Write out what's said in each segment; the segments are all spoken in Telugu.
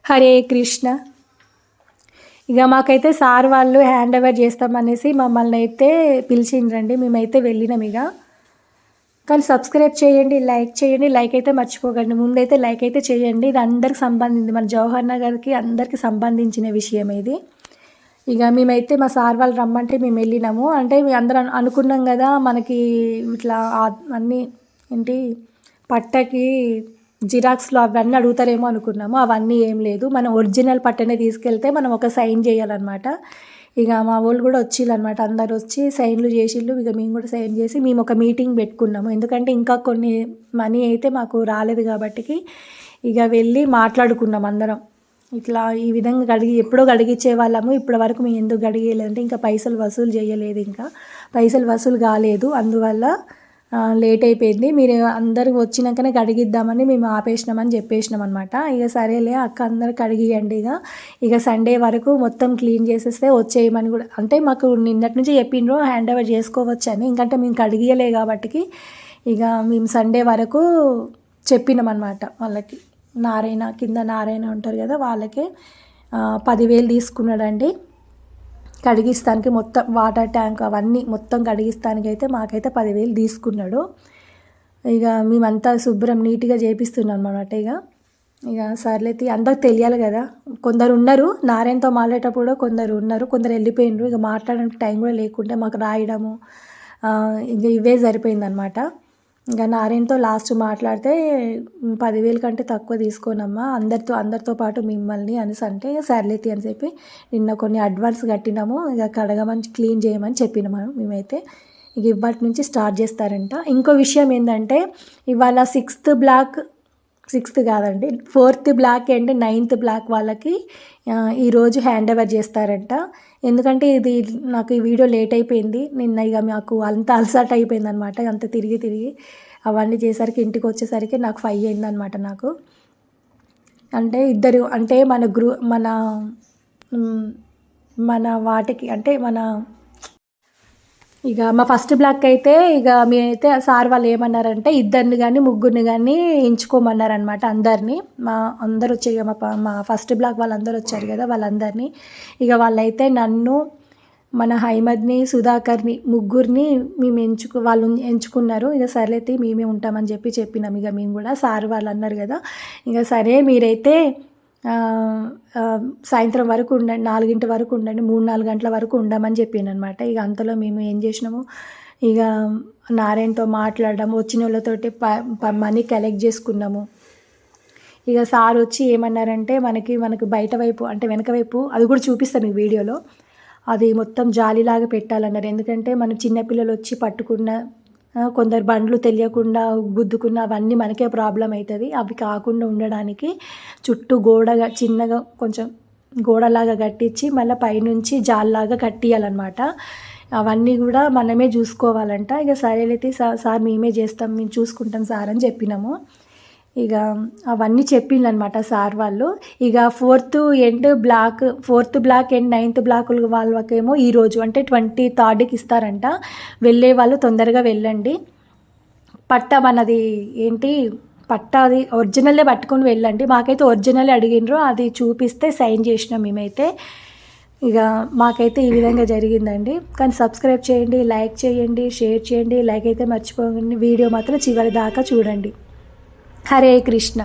హరే కృష్ణ. ఇక మాకైతే సార్ వాళ్ళు హ్యాండ్ ఓవర్ చేస్తామనేసి మమ్మల్ని అయితే పిలిచిండ్రండి. మేమైతే వెళ్ళినాం. ఇక కానీ సబ్స్క్రైబ్ చేయండి, లైక్ అయితే మర్చిపోకండి. ముందైతే లైక్ అయితే చేయండి. ఇది అందరికి సంబంధించి, మన జవహర్ నగర్కి అందరికి సంబంధించిన విషయం ఇది. ఇక మేమైతే మా సార్ వాళ్ళు రమ్మంటే మేము వెళ్ళినాము. అంటే మేము అందరం అనుకున్నాం కదా, మనకి ఇట్లా అన్నీ ఏంటి పట్టకి జిరాక్స్లో అవన్నీ అడుగుతారేమో అనుకున్నాము. అవన్నీ ఏం లేదు, మనం ఒరిజినల్ పట్టనే తీసుకెళ్తే మనం ఒక సైన్ చేయాలన్నమాట. ఇక మా వాళ్ళు కూడా వచ్చిళ్ళనమాట, అందరు వచ్చి సైన్లు చేసిళ్ళు. ఇక మేము కూడా సైన్ చేసి మేము ఒక మీటింగ్ పెట్టుకున్నాము. ఎందుకంటే ఇంకా కొన్ని మనీ అయితే మాకు రాలేదు కాబట్టి ఇక వెళ్ళి మాట్లాడుకున్నాం అందరం. ఇట్లా ఈ విధంగా ఎప్పుడో గడిగించే వాళ్ళము, ఇప్పటి వరకు మేము ఎందుకు గడిగేయాలంటే ఇంకా పైసలు వసూలు చేయలేదు, ఇంకా పైసలు వసూలు కాలేదు, అందువల్ల లేట్ అయిపోయింది. మీరు అందరు వచ్చినాకనే కడిగిద్దామని మేము ఆపేసినామని చెప్పేసినాం అనమాట. ఇక సరేలే అక్క అందరికి కడిగియండి, ఇక సండే వరకు మొత్తం క్లీన్ చేసేస్తే వచ్చేయమని కూడా, అంటే మాకు నిన్నటి నుంచి చెప్పిండ్రు హ్యాండ్ ఓవర్ చేసుకోవచ్చు అని. ఇంకంటే మేము కడిగియలే కాబట్టి ఇక మేము సండే వరకు చెప్పినాం అనమాట వాళ్ళకి. కింద నారాయణ ఉంటారు కదా, వాళ్ళకే 10,000 తీసుకున్నాడండి కడిగిస్తానికి. మొత్తం వాటర్ ట్యాంక్ అవన్నీ మొత్తం కడిగిస్తానికి అయితే మాకైతే 10,000 తీసుకున్నాడు. ఇక మేమంతా శుభ్రం నీట్గా చేపిస్తున్నాం అన్నమాట. ఇక సర్లేతి అందరికి తెలియాలి కదా. కొందరు ఉన్నారు నారాయణతో మాట్లాడేటప్పుడు, కొందరు వెళ్ళిపోయినారు. ఇక మాట్లాడడానికి టైం కూడా లేకుంటే మాకు రాయడము ఇక ఇవే సరిపోయిందనమాట. ఇంకా నారాయణతో లాస్ట్ మాట్లాడితే 10,000 కంటే తక్కువ తీసుకోనమ్మా అందరితో పాటు మిమ్మల్ని అనేసి అంటే, సర్లేతి అని చెప్పి నిన్న కొన్ని అడ్వాన్స్ కట్టినాము, ఇక కడగమని క్లీన్ చేయమని చెప్పినాము మేమైతే. ఇక ఇవాటి నుంచి స్టార్ట్ చేస్తారంట. ఇంకో విషయం ఏంటంటే ఇవాళ 6th కాదండి 4th black and 9th black వాళ్ళకి ఈరోజు హ్యాండ్ ఓవర్ చేస్తారంట. ఎందుకంటే ఇది నాకు ఈ వీడియో లేట్ అయిపోయింది నిన్న. ఇక మాకు అంత అలసట అయిపోయింది అనమాట, అంత తిరిగి అవన్నీ చేసరికి ఇంటికి వచ్చేసరికి నాకు 5 అయిందనమాట నాకు. అంటే ఇద్దరు అంటే మన వాటికి అంటే ఇక మా ఫస్ట్ బ్లాక్ అయితే ఇక మేమైతే సార్ వాళ్ళు ఏమన్నారంటే ఇద్దరిని కానీ ముగ్గురిని కానీ ఎంచుకోమన్నారనమాట. అందరు వచ్చి మా ఫస్ట్ బ్లాక్ వాళ్ళందరూ వచ్చారు కదా, వాళ్ళందరినీ ఇక వాళ్ళైతే నన్ను, మన హైమద్ని, సుధాకర్ని ముగ్గురిని వాళ్ళు ఎంచుకున్నారు. ఇక సర్లేతే మేమే ఉంటామని చెప్పినాం. ఇక మేము కూడా సార్ వాళ్ళు అన్నారు కదా, ఇక సరే మీరైతే సాయంత్రం వరకు ఉండండి, 4 వరకు ఉండండి, 3-4 గంటల వరకు ఉండమని చెప్పాను అనమాట. ఇక అంతలో మేము ఏం చేసినాము, ఇక నారాయణతో మాట్లాడడం, వచ్చిన వాళ్ళతోటి మనీ కలెక్ట్ చేసుకున్నాము. ఇక సార్ వచ్చి ఏమన్నారంటే మనకు బయట వైపు అంటే వెనక వైపు అది కూడా చూపిస్తాను ఈ వీడియోలో, అది మొత్తం జాలీలాగా పెట్టాలన్నారు. ఎందుకంటే మన చిన్నపిల్లలు వచ్చి పట్టుకున్న, కొందరు బండ్లు తెలియకుండా గుద్దుకున్న అవన్నీ మనకే ప్రాబ్లం అవుతుంది. అవి కాకుండా ఉండడానికి చుట్టూ చిన్నగా కొంచెం గోడలాగా కట్టించి మళ్ళీ పైనుంచి జాల్లాగా కట్టియాలన్నమాట. అవన్నీ కూడా మనమే చూసుకోవాలంట. ఇక సరేలైతే సార్ మేమే చేస్తాం, మేము చూసుకుంటాం సార్ అని చెప్పినాము. ఇక అవన్నీ చెప్పిండ్రనమాట సార్ వాళ్ళు. ఇక 4th black and 9th black వాళ్ళకేమో ఈరోజు అంటే 23rd ఇస్తారంట. వెళ్ళే వాళ్ళు తొందరగా వెళ్ళండి. మనది అది ఒరిజినల్లే పట్టుకొని వెళ్ళండి. మాకైతే ఒరిజినల్ అడిగినరు, అది చూపిస్తే సైన్ చేసినాం మేమైతే. ఇక మాకైతే ఈ విధంగా జరిగిందండి. కానీ సబ్స్క్రైబ్ చేయండి, లైక్ చేయండి, షేర్ చేయండి. లైక్ అయితే మర్చిపోకండి. వీడియో మాత్రం చివరి దాకా చూడండి. హరే కృష్ణ.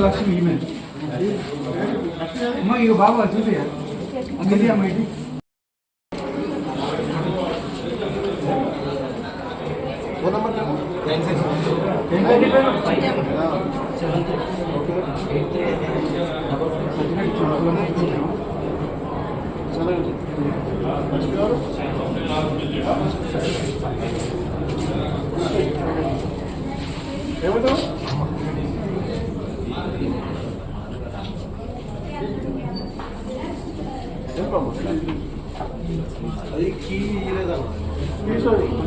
లక్ష్మి ఈమె అమ్మ ఇక బాబా చూసి అంగది అమ్మ ఇది ఏమంటావు అది కీ ఇవ్వలేదా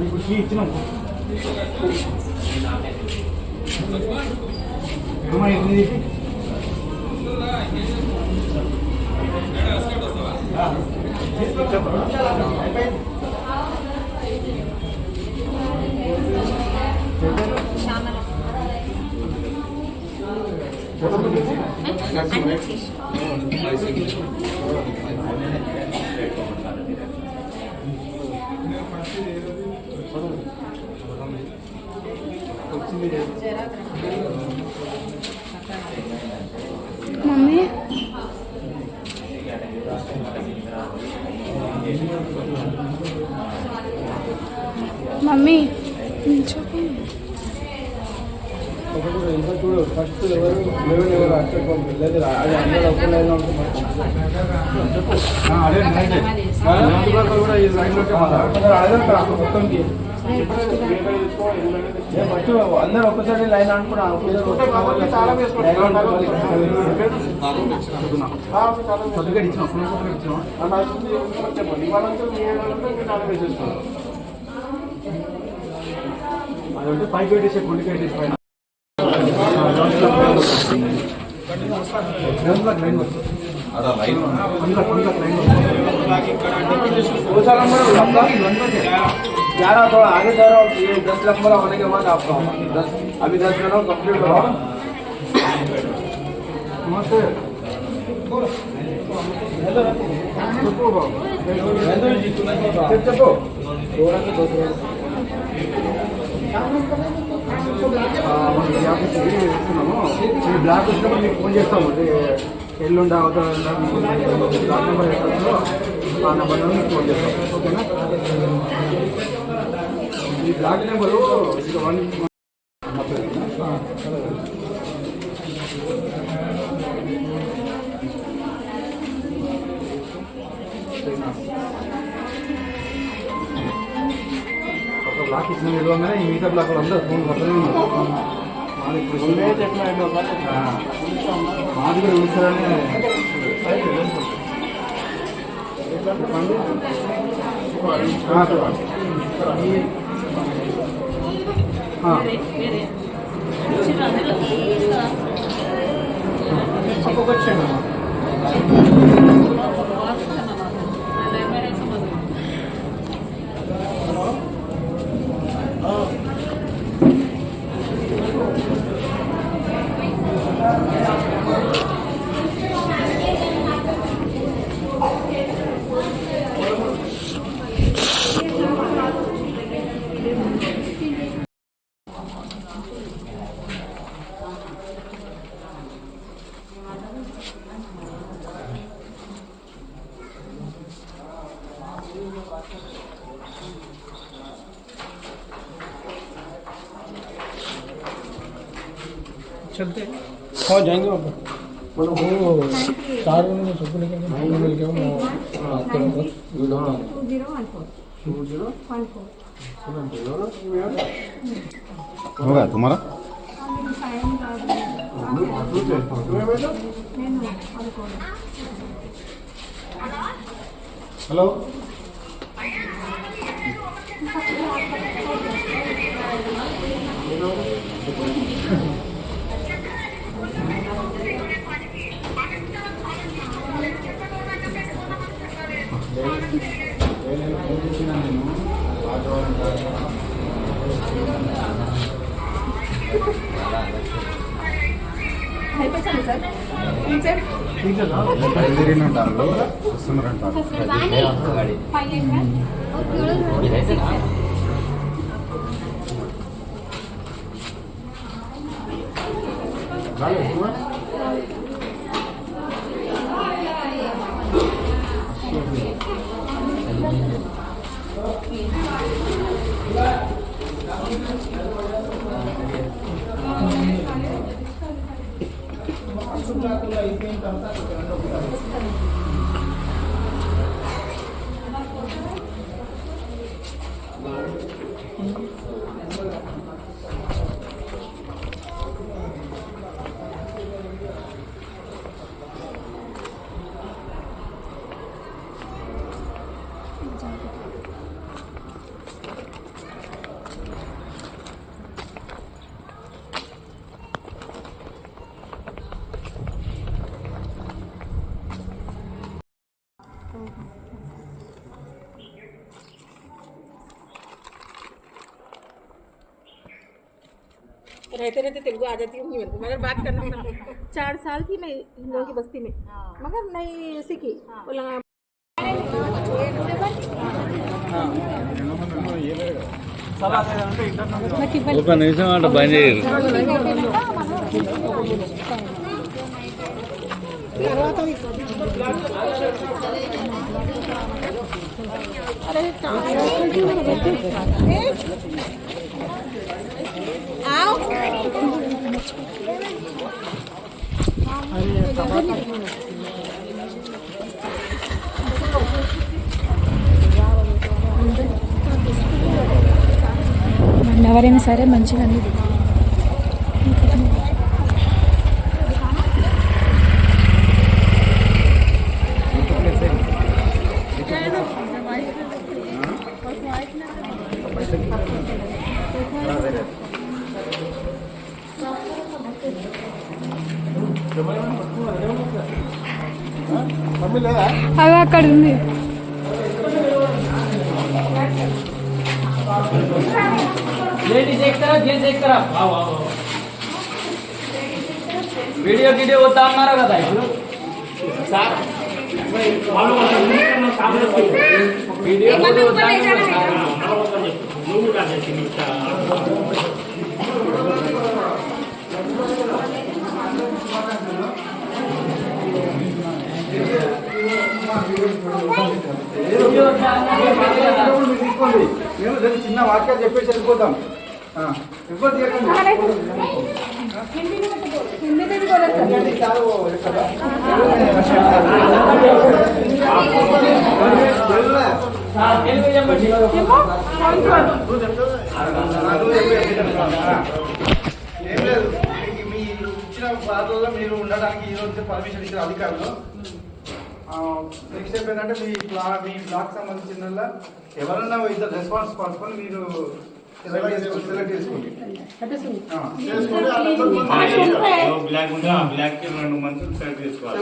ఇప్పుడు కీ ఇచ్చినాం అమ్మా ఇది మమ్మీ మమ్మీ చెప్పు చూడు ఫస్ట్ ఎవరు అక్కడ లేదు అది అందరూ ఒక లైన్ కూడా ఈ లైన్లోకి మొత్తంకి ఫస్ట్ అందరూ ఒక్కసారి లైన్ అనుకున్నాను సర్టిఫికేట్ ఇచ్చిన అదంటే పైకి పెట్టేసే కొండకి పెట్టేసి పైన ग्यारह थोड़ा आगे जा रहा हूँ 10 नंबर होने के बाद आपका अभी 10 जन कंप्लीट करो చెప్పు బ్లాక్ వచ్చినప్పుడు మీకు ఫోన్ చేస్తాము ఎల్లుండి అవతల బ్లాక్ నెంబర్ ఎక్కడో ఆ నెంబర్లో మీకు ఫోన్ చేస్తాం ఓకేనా ఈ బ్లాక్ నెంబరు ఒక బ్లాక్ ఇచ్చిన విలువగానే ఈ మిగతా బ్లాక్ అందరూ ఫోన్ పక్కనే ఉన్నారు మాది కూడా ఉంచారని चलते हाँ जाएंगे मतलब वो 4 में सब लेके मिल के होगा तुम्हारा हेलो रहते रहते तेलुगु आ जाती हूँ मेरे को, मगर बात करना 4 साल थी मैं इन लोगों की बस्ती में, मगर नहीं सीखी। बोला ఒక నిమిషం అట్లా బంద్ చేయరు. ఎవరైనా సరే మంచిగా అన్ని అది అక్కడ ఉంది. వీడియో గిడియో వద్దా అన్నారా కదా ఇప్పుడు సార్ వీడియో తీసుకోండి, మేము చిన్న వాక్యాలు చెప్పేసి వెళ్ళిపోతాం. ఇబ్బంది ఏం లేదు, మీరు ఇచ్చిన బాధల్లో మీరు ఉండడానికి ఈ రోజు పర్మిషన్ ఇచ్చిన అధికారులు. నెక్స్ట్ స్టెప్ ఏంటంటే మీ బ్లాక్ సంబంధించిన ఎవరన్నా ఇద్దరు రెస్పాన్స్ పంచుకొని మీరు సెలెక్ట్ చేసుకోండి. బ్లాక్ ఉంటే ఆ బ్లాక్ కి 2 మనుషులు సెలెక్ట్ చేసుకోవాలి.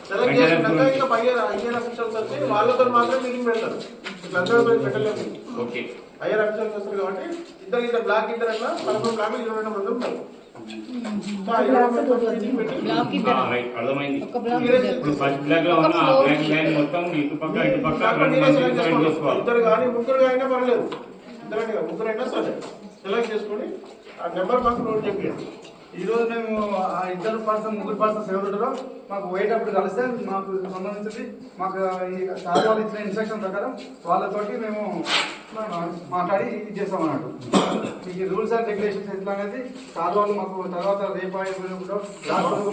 సెలెక్ట్ చేసుకున్నాక ఇంకా హయ్యర్ అఫీషియల్స్ వచ్చి వాళ్ళతో మాత్రం మీటింగ్ పెడతారు. ఇట్లా అందరూ పెట్టలేము. ఓకే, హయ్యర్ అఫీషియల్స్ వస్తారు కాబట్టి ఇద్దరు బ్లాక్ ఇద్దరన్నా 11 బ్లాక్ 22 మంది ఉంటారు. అర్థమైంది. ఇప్పుడు ఫస్ట్ బ్లాక్ లో ఉన్న ఆ బ్లాక్ లైన్ మొత్తం ఇటుపక్క 2 మనుషులు సెలెక్ట్ చేసుకోవాలి. ఇద్దరు కానీ ముగ్గురు అయినా పర్లేదు, ఇద్దరైనా ముగ్గురైనా సరే సెలెక్ట్ చేసుకొని ఆ నెంబర్ మాకు నోట్ చెప్పండి. ఈ రోజు మేము ఆ ఇద్దరు ముగ్గురు పర్సన్స్ ఎవరు ఉంటారో మాకు పోయేటప్పుడు కలిస్తే మాకు సంబంధించి మాకు ఈ సార్ వాళ్ళు ఇచ్చిన ఇన్స్ట్రక్షన్ ప్రకారం వాళ్ళతోటి మేము మాట్లాడి ఇది చేస్తాం అన్నట్టు. ఈ రూల్స్ అండ్ రెగ్యులేషన్స్ ఎట్లా అనేది సార్ వాళ్ళు మాకు తర్వాత రేపు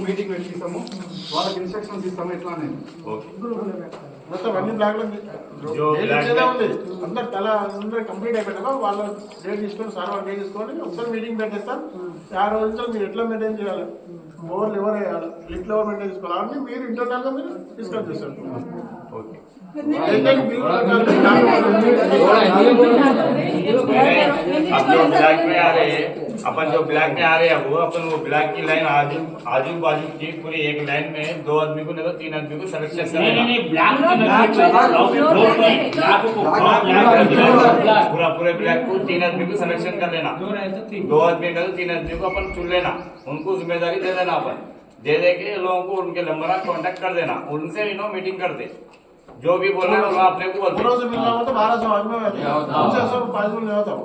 మీటింగ్ పెట్టిస్తాము, వాళ్ళకి ఇన్స్ట్రక్షన్స్ ఇస్తాము ఎట్లా అనేది. మొత్తం అన్ని బ్లాక్లో ఉంది. అందరు అందరూ కంప్లీట్ అయిపోయినాక వాళ్ళ డేట్ తీసుకొని సార్ వాళ్ళు డేట్ తీసుకొని ఒకసారి మీటింగ్ పెట్టేస్తాం. ఆ రోజుల్లో మీరు ఎట్లా మెయింటైన్ చేయాలి, ఓవర్లు ఎవరు వేయాలి, లిఫ్ట్ ఎవరు మెయింటైన్ చేసుకోవాలి అవన్నీ మీరు ఇంటర్నల్ గా మీరు డిస్కస్ చేస్తారు. अपन जो ब्लैक में आ रहे हैं वो अपन वो ब्लैक की लाइन आजू बाजू की पूरी एक लाइन में 2 आदमी को नहीं तो 3 आदमी को सिलेक्शन पूरा पूरे ब्लैक को 3 आदमी को सिलेक्शन कर लेना. 2 आदमी का तो 3 आदमी को अपन चुन लेना, उनको जिम्मेदारी दे देना. अपन दे दे के लोगों को उनके नंबर कांटेक्ट कर देना, उनसे मीटिंग कर दे, जो भी बोलना है वो अपने को बोलते. 1200 आदमी पॉसिबल नहीं होता.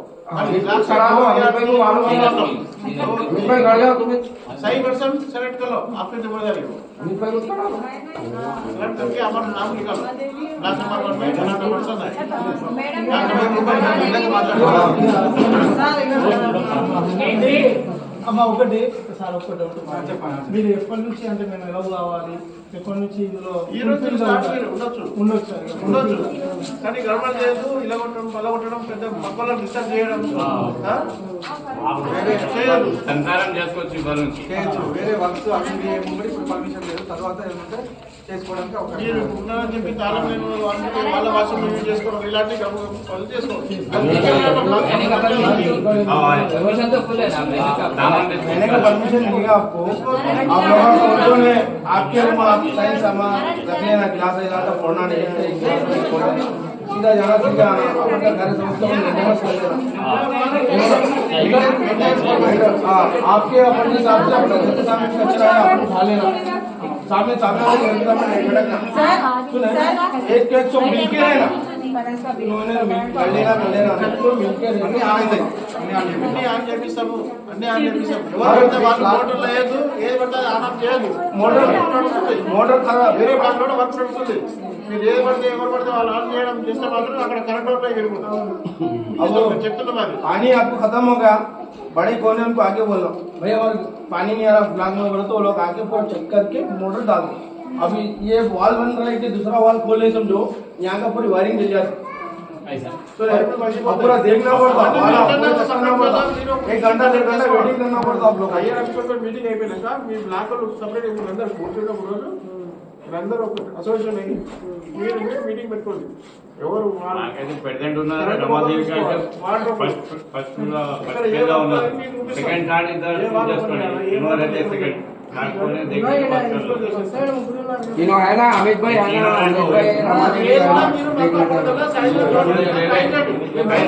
सही पर्सन सेलेक्ट कर लो, आपकी जिम्मेदारी हो. सेलेक्ट करके हमारा नाम निकालो, ब्लॉक नंबर 1 में हमारा पर्सन है. అమ్మ ఒకటి సార్ ఒక్కటి మీరు ఎప్పటి నుంచి అంటే మేము ఎలా కావాలి, ఎప్పటి నుంచి ఇందులో ఉండొచ్చు కానీ గవర్నమెంట్ చేయదు. ఇలా కొట్టడం పల్ల కొట్టడం పెద్ద పక్కన డిస్టర్బ్ చేయడం చేయదు. సంసారం చేసుకోవచ్చు, చేయొచ్చు. వేరే వర్క్స్ అన్ని ఇప్పుడు పర్మిషన్ లేదు, తర్వాత ఏమంటే చేసుకోవడానికి మీరు ఉన్నారని చెప్పి తాళం నేను వాళ్ళ భాష చేసుకోవడం ఇలాంటి పనులు చేసుకోవచ్చు. मैंने का परमिशन मिलेगा आपको, आप लोगों ने आपके साइंस रखने ना क्लास फोड़ना नहीं सीधा जाना सीधा आना अपना कार्य समस्या में मेंटेनेंस कर देना। हाँ आपके अपने हिसाब से अपने घर के सामने कचरा है आप उठा लेना, सामने सामने वाले घर के सामने नहीं भटकना। सुने एक एक सौ मिलके रहना, उन्होंने कर लेना मिलके रहना। అన్ని ఆన్ చేపిస్తాము, అన్ని ఆన్ చేపిస్తాము. ఎవరైతే వాళ్ళు మోటార్ లేదు ఏది పడితే ఆన్ ఆఫ్ చేయదు. మోటార్ ఖరాబ్ వేరే బ్లాక్ లో వర్క్ నడుస్తుంది. మీరు ఏది పడితే ఎవరు పడితే వాళ్ళు ఆన్ చేయడం చేస్తే మాత్రం అక్కడ కరెంట్ అవుట్ వెళ్ళిపోతాం. చెప్తున్నాం అది. पानी आपको खत्म हो गया, बड़े कोने उनको आगे बोलो भैया और पानी नहीं आ रहा ब्लॉक में बोलो, तो वो लोग आके पूरा चेक करके मोटर डाल दो। अभी ये वॉल बन रहा है कि दूसरा वॉल खोलने समझो, यहाँ का पूरी वायरिंग जल जाती तो पूरा देखना पड़ता, एक घंटा 1.5 घंटा वेटिंग करना पड़ता आप लोग। హైయర్ అఫీసర్ మీటింగ్ అయిపోయినాక మీ బ్లాక్ లో సపరేట్ అందరూ కూర్చున్నప్పుడు రోజు మీరందరూ ఒక అసోసియేషన్ అయ్యి మీరు మీటింగ్ పెట్టుకోండి. ఎవరు ప్రెసిడెంట్ ఉన్నారు, రమాదేవి గారు ఫస్ట్ పేద ఉన్నారు, సెకండ్ థర్డ్ ఇద్దరు చేసుకోండి, ఇన్వాల్వ్ అయితే సెకండ్ इनो है ना अमित भाई है ना अमित भाई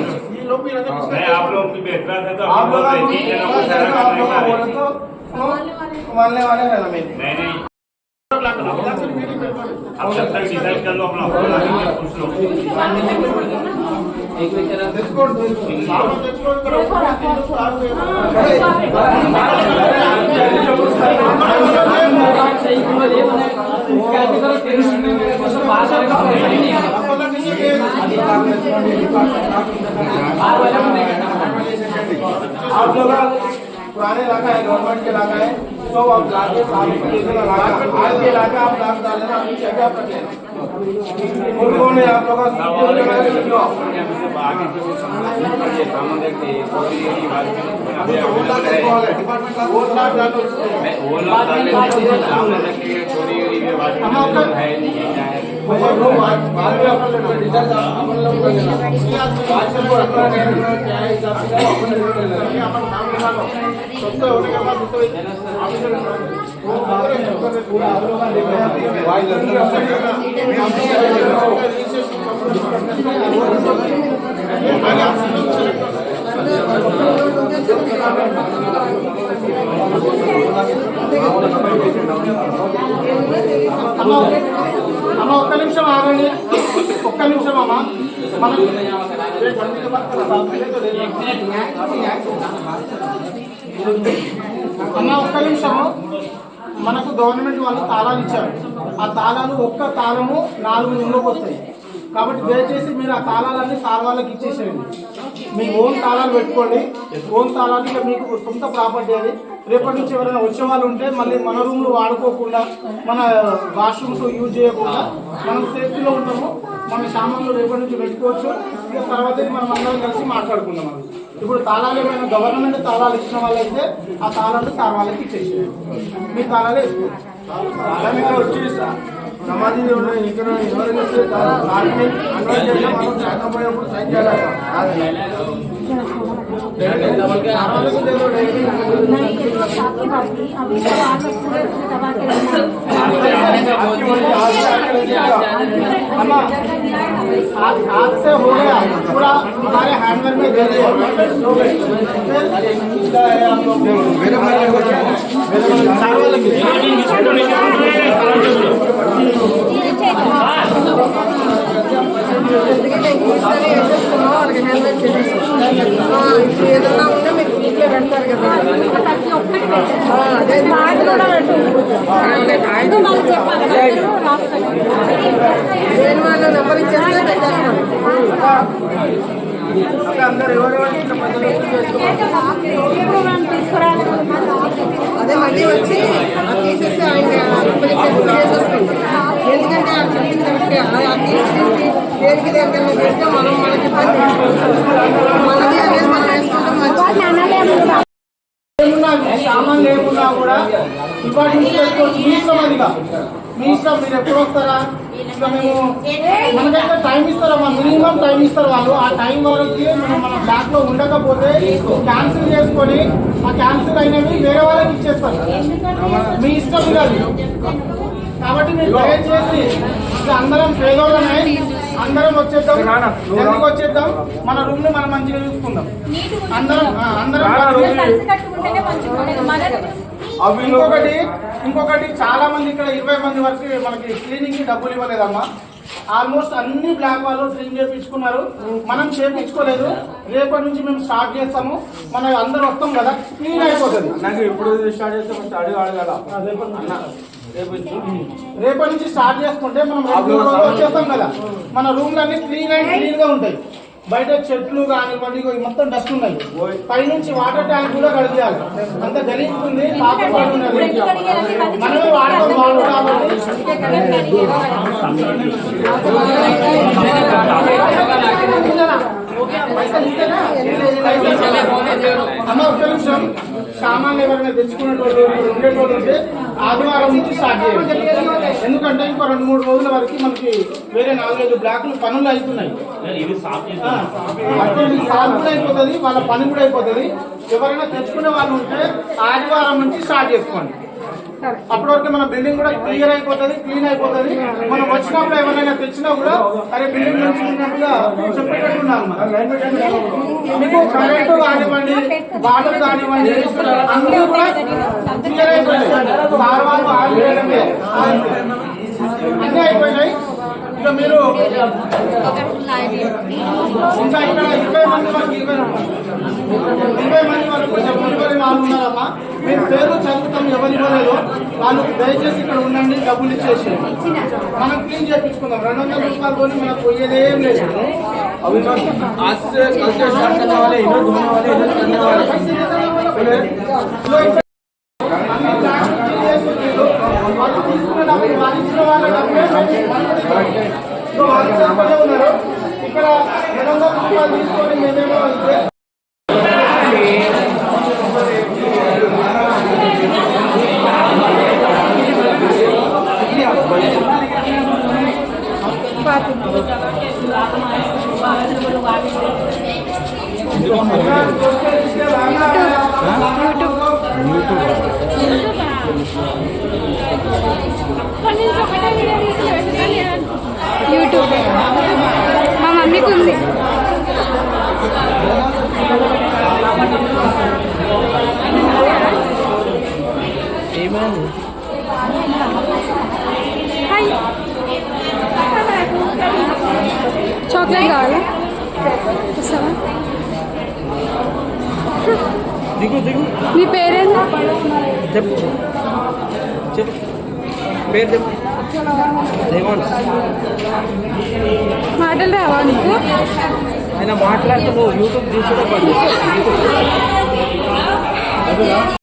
आप लोग की बेहतर है तो आप लोग मानने वाले हैं ना मेरे नहीं अब जब तक डिसाइड कर लो अपना पूछ लो आप लोग पुराने इलाका है, गवर्नमेंट के इलाका है, तो आप लाके आज के इलाका आप लाख डाल देना, अपनी जगह पर लेना। कौन है आप लोग అమ్మ ఒక్క నిమిషం ఆగండి, ఒక్క నిమిషం అమ్మ. అమ్మ ఒక్క నిమిషము. మనకు గవర్నమెంట్ వాళ్ళు తాళాలు ఇచ్చారు, ఆ తాళాలు ఒక్క తాళము 4 రూమ్లోకి వస్తాయి. కాబట్టి దయచేసి మీరు ఆ తాళాలన్నీ సార్ వాళ్ళకి ఇచ్చేసేయండి. మీ ఓన్ తాళాలు పెట్టుకోండి, ఓన్ తాళాలు ఇక మీకు సొంత ప్రాపర్టీ అది. రేపటి నుంచి ఎవరైనా వచ్చే వాళ్ళు ఉంటే మళ్ళీ మన రూమ్లు వాడుకోకుండా, మన వాష్రూమ్స్ యూజ్ చేయకుండా మనం సేఫ్టీలో ఉంటాము. మన సామాన్లు రేపటి నుంచి పెట్టుకోవచ్చు. ఇక తర్వాత మనం అందరం కలిసి మాట్లాడుకుందాం. అది ఇప్పుడు తాళాలు ఏమైనా గవర్నమెంట్ తాళాలు ఇచ్చిన వాళ్ళైతే ఆ తాళాలు సార్ వాళ్ళకి ఇచ్చేసేయండి. మీ తాళాలే వచ్చి సమాధి ఇక్కడ ఎవరైనా సైన్ చేయాలి. आज से हो गया पूरा हमारे हैंडल में दे दिया। ఏదన్నా ఉంటే మీకు వీటిలో పెడతారు కదా, ప్రతి ఒక్కటి దేని వాళ్ళు నెంబర్ ఇచ్చేస్తే పెట్టేస్తాం. అదే మళ్ళీ వచ్చి తీసేసి ఆయన ఎందుకంటే ఆయన చెప్పింది కరెక్ట్. అలా తీసేసి దేనికి దగ్గర చేస్తే మనం మనకి ఇబ్బంది, మనది అనేది మనం వేసుకుంటాం. సామాన్ లేకుండా కూడా ఇవాటి మీ ఇష్టం, అదిగా మీ ఇష్టం. మీరు ఎప్పుడు వస్తారా? ఇక మేము మనకైతే టైం ఇస్తారమ్మా, మినిమం టైం ఇస్తారు వాళ్ళు. ఆ టైం వరకు మనం మన బ్లాక్ లో ఉండకపోతే క్యాన్సిల్ చేసుకొని ఆ క్యాన్సిల్ అయినవి వేరే వాళ్ళకి ఇచ్చేస్తారు. మీ ఇష్టం కాదు. కాబట్టి మీరు దయచేసి ఇక అందరం పేదోళ్ళమే, అందరం వచ్చేద్దాం, జల్దిగా వచ్చేద్దాం. మన రూమ్ ని మనం మంచిగా చూసుకుందాం. అందరం ఇంకొకటి చాలా మంది ఇక్కడ 20 మంది వరకు మనకి క్లీనింగ్ కి డబ్బులు ఇవ్వలేదమ్మా. ఆల్మోస్ట్ అన్ని బ్లాక్ వాళ్ళు క్లీన్ చేయించుకున్నారు, మనం చేయించుకోలేదు. రేపటి నుంచి మేము స్టార్ట్ చేస్తాము. మనం అందరూ వస్తాం కదా, క్లీన్ అయిపోతుంది. నాకు ఎప్పుడు స్టార్ట్ చేస్తాం అడగాలి. రేపటి నుంచి స్టార్ట్ చేసుకుంటే మనం వచ్చేస్తాం కదా, మన రూమ్లన్నీ క్లీన్ గా ఉంటాయి. బయట చెట్లు కానివ్వండి మొత్తం డస్ట్ ఉన్నాయి. పైనుంచి వాటర్ ట్యాంక్ కూడా కడిగేయాలి, అంత గలీస్తుంది. కాకపోతే మనమే వాటర్ కాబట్టి అమ్మ ఒక్క నిమిషం. సామాన్లు ఎవరైనా తెచ్చుకునేటోళ్ళు ఉండేటోళ్ళు ఉంటే ఆదివారం నుంచి స్టార్ట్ చేయాలి. ఎందుకంటే ఇంకో 2-3 రోజుల వరకు మనకి వేరే 4-5 బ్లాక్లు పనులు అవుతున్నాయి. అంటే సాల్ కూడా అయిపోతుంది, వాళ్ళ పని కూడా అయిపోతుంది. ఎవరైనా తెచ్చుకునే వాళ్ళు ఉంటే ఆదివారం నుంచి స్టార్ట్ చేసుకోండి. అప్పటి వరకు మన బిల్డింగ్ కూడా క్లియర్ అయిపోతుంది, క్లీన్ అయిపోతుంది. మనం వచ్చినప్పుడు ఎవరైనా తెచ్చినా కూడా అరే బిల్డింగ్ నుంచి ఉన్నట్టుగా చెప్పేటట్టు ఉండాలి. మీకు కరెంటు కానివ్వండి, వాటర్ కానివ్వండి అన్నీ కూడా క్లియర్ అయిపోయినాయి. సార్ వాళ్ళు ఆగిపోయడమే అన్నీ అయిపోయినాయి. ఇక మీరు ఇంకా ఇక్కడ 20 మంది వరకు 20 మంది వరకు డబ్బులు వాళ్ళు ఉన్నారమ్మా. మీరు పేరు చదువుతాం, ఎవరు ఇవ్వలేదు వాళ్ళు దయచేసి ఇక్కడ ఉండండి, డబ్బులు ఇచ్చేసి మనం క్లీన్ చేయించుకుందాం. 200 రూపాయలతో మనకు పోయేదేం లేదు. వాళ్ళు తీసుకున్న డబ్బులు వాళ్ళు ఇచ్చిన వాళ్ళ డబ్బులే వాళ్ళు ఉన్నారు. ఇక్కడ 200 రూపాయలు తీసుకొని మేమేమో యూట్యూబ్ మా మమ్మీకి ఉంది. చాక్లెట్ కావాలా? వస్తావా? నీ పేరేందా? చెప్పు పేరు చెప్పు. మాటలు రావా నీకు? ఆయన మాట్లాడుతూ యూట్యూబ్ తీసుకుంటే